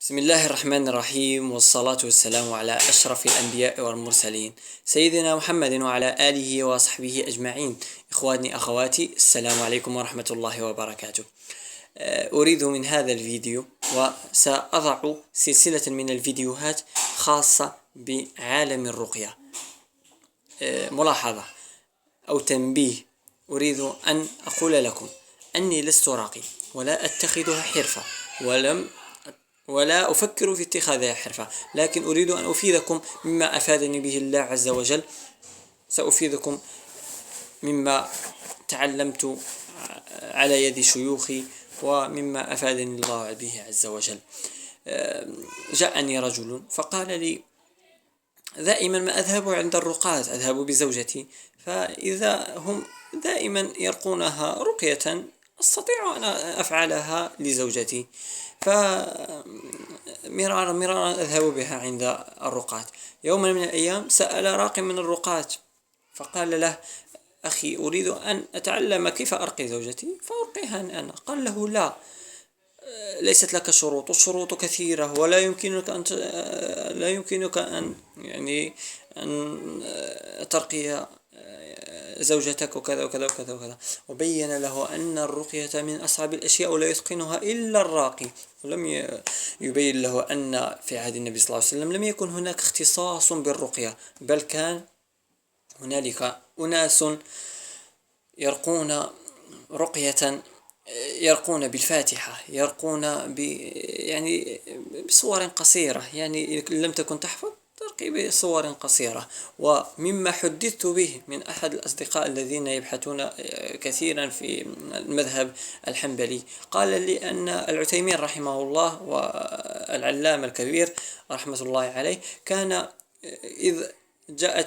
بسم الله الرحمن الرحيم، والصلاة والسلام على أشرف الأنبياء والمرسلين سيدنا محمد وعلى آله وصحبه أجمعين. إخواني أخواتي، السلام عليكم ورحمة الله وبركاته. أريد من هذا الفيديو، وسأضع سلسلة من الفيديوهات خاصة بعالم الرقية، ملاحظة أو تنبيه. أريد أن أقول لكم أني لست راقي، ولا أتخذها حرفة، ولا أفكر في اتخاذها حرفة، لكن أريد أن أفيدكم مما أفادني به الله عز وجل. سأفيدكم مما تعلمت على يد شيوخي، ومما أفادني الله به عز وجل. جاءني رجل فقال لي: دائما ما أذهب عند الرقاة، أذهب بزوجتي، فإذا هم دائما يرقونها رقية أستطيع أن أفعلها لزوجتي، فمرارا أذهب بها عند الرقاة. يوما من الأيام سأل راق من الرقاة فقال له: أخي، أريد أن أتعلم كيف أرقي زوجتي فأرقيها أنا. قال له: لا، ليست لك شروط، الشروط كثيرة، ولا يمكنك أن ترقي زوجتك وكذا وكذا وكذا وكذا. وبين له أن الرقية من أصعب الأشياء ولا يتقنها إلا الراقي. ولم يبين له أن في عهد النبي صلى الله عليه وسلم لم يكن هناك اختصاص بالرقية، بل كان هنالك أناس يرقون رقية، يرقون بالفاتحة، يرقون بصور قصيرة، يعني لم تكن تحفظ ترقي بصور قصيرة. ومما حدثت به من أحد الأصدقاء الذين يبحثون كثيرا في المذهب الحنبلي، قال لي أن العثيمين رحمه الله والعلامة الكبير رحمة الله عليه كان إذ جاء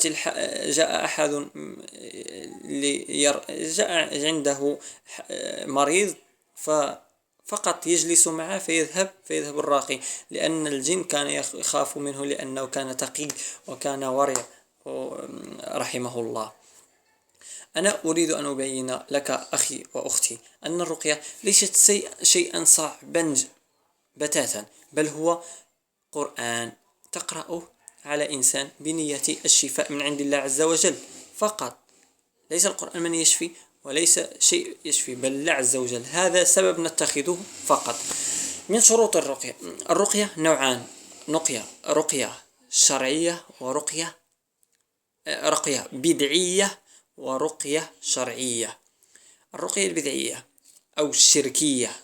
أحد جاء عنده مريض، فقط يجلس معه فيذهب الراقي، لأن الجن كان يخاف منه، لأنه كان تقي وكان ورع رحمه الله. أنا أريد أن أبين لك أخي وأختي أن الرقية ليست شيئا صعبا بتاتا، بل هو قرآن تقرأه على إنسان بنية الشفاء من عند الله عز وجل فقط. ليس القرآن من يشفي، وليس شيء يشفي، بل الله عز وجل. هذا سبب نتخذه فقط. من شروط الرقية نوعان: رقية شرعية، ورقية بدعية، ورقية شرعية. الرقية البدعية أو الشركية،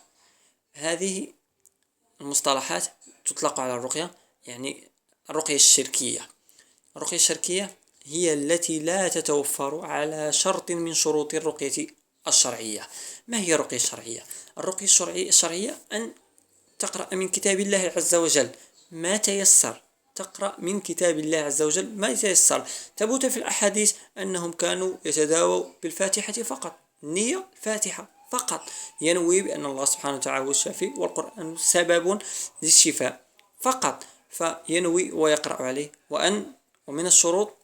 هذه المصطلحات تطلق على الرقية. يعني الرقية الشركية هي التي لا تتوفر على شرط من شروط الرقية الشرعية. ما هي الرقية الشرعية؟ الرقية الشرعية أن تقرأ من كتاب الله عز وجل ما تيسر، تقرأ من كتاب الله عز وجل ما تيسر. ثبت في الأحاديث أنهم كانوا يتداووا بالفاتحة فقط، النية الفاتحة فقط، ينوي بأن الله سبحانه وتعالى هو الشافي والقرآن سبب للشفاء فقط، فينوي ويقرأ عليه. ومن الشروط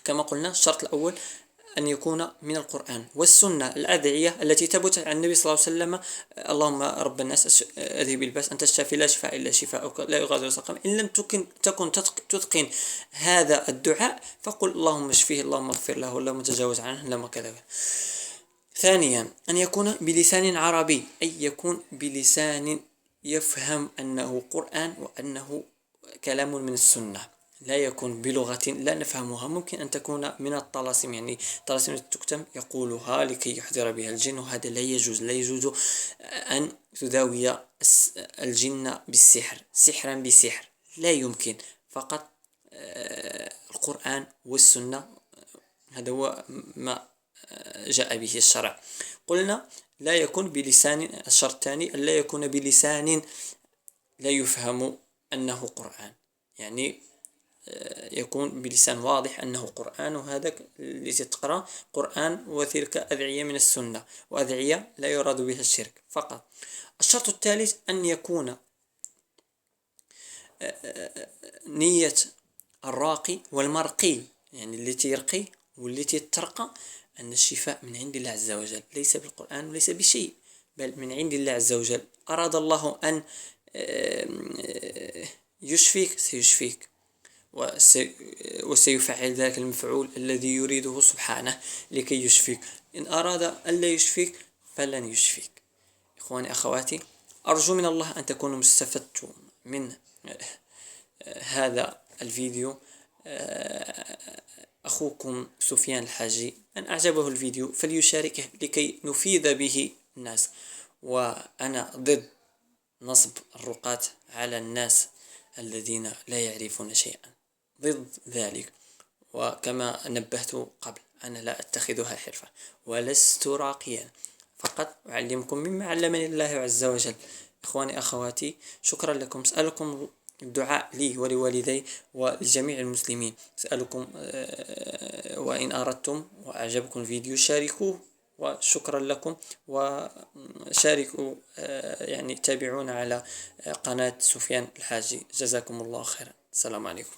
كما قلنا، الشرط الأول أن يكون من القرآن والسنة. الأدعية التي ثبت عن النبي صلى الله عليه وسلم: اللهم رب الناس أذهب الباس أنت الشافي لا شفاء إلا شفاءك لا يغادر سقما. إن لم تكن تتقن هذا الدعاء فقل اللهم اشفيه، اللهم اغفر له، اللهم تجاوز عنه، اللهم كذا. ثانيا، أن يكون بلسان عربي، أي يكون بلسان يفهم أنه قرآن وأنه كلام من السنة، لا يكون بلغة لا نفهمها. ممكن أن تكون من الطلاسم، يعني طلاسم تكتم يقولها لكي يحضر بها الجن، وهذا لا يجوز أن تداوي الجن بالسحر، سحرا بسحر لا يمكن. فقط القرآن والسنة، هذا هو ما جاء به الشرع. قلنا لا يكون بلسان. الشرط الثاني أن لا يكون بلسان لا يفهم أنه قرآن، يعني يكون بلسان واضح أنه قرآن، وهذا الذي تقرأ قرآن، وتلك أدعية من السنة، وأدعية لا يراد بها الشرك فقط. الشرط الثالث أن يكون نية الراقي والمرقي، يعني التي يرقي والتي ترقى، أن الشفاء من عند الله عز وجل، ليس بالقرآن وليس بشيء، بل من عند الله عز وجل. أراد الله أن يشفيك سيشفيك، وسيفعل ذلك المفعول الذي يريده سبحانه لكي يشفيك. إن أراد ألا يشفيك فلن يشفيك. إخواني أخواتي، أرجو من الله أن تكونوا استفدتم من هذا الفيديو. أخوكم سفيان الحاجي، من أعجبه الفيديو فليشاركه لكي نفيد به الناس. وأنا ضد نصب الرقاة على الناس الذين لا يعرفون شيئا، ضد ذلك. وكما نبهت قبل، أنا لا أتخذها حرفة ولست راقيا، فقط أعلمكم مما علمني الله عز وجل. إخواني أخواتي، شكرا لكم. أسألكم الدعاء لي ولوالدي ولجميع المسلمين. أسألكم وإن أردتم وأعجبكم الفيديو شاركوه، وشكرا لكم. وشاركوا يعني تابعونا على قناة سفيان الحاجي. جزاكم الله خيرا. السلام عليكم.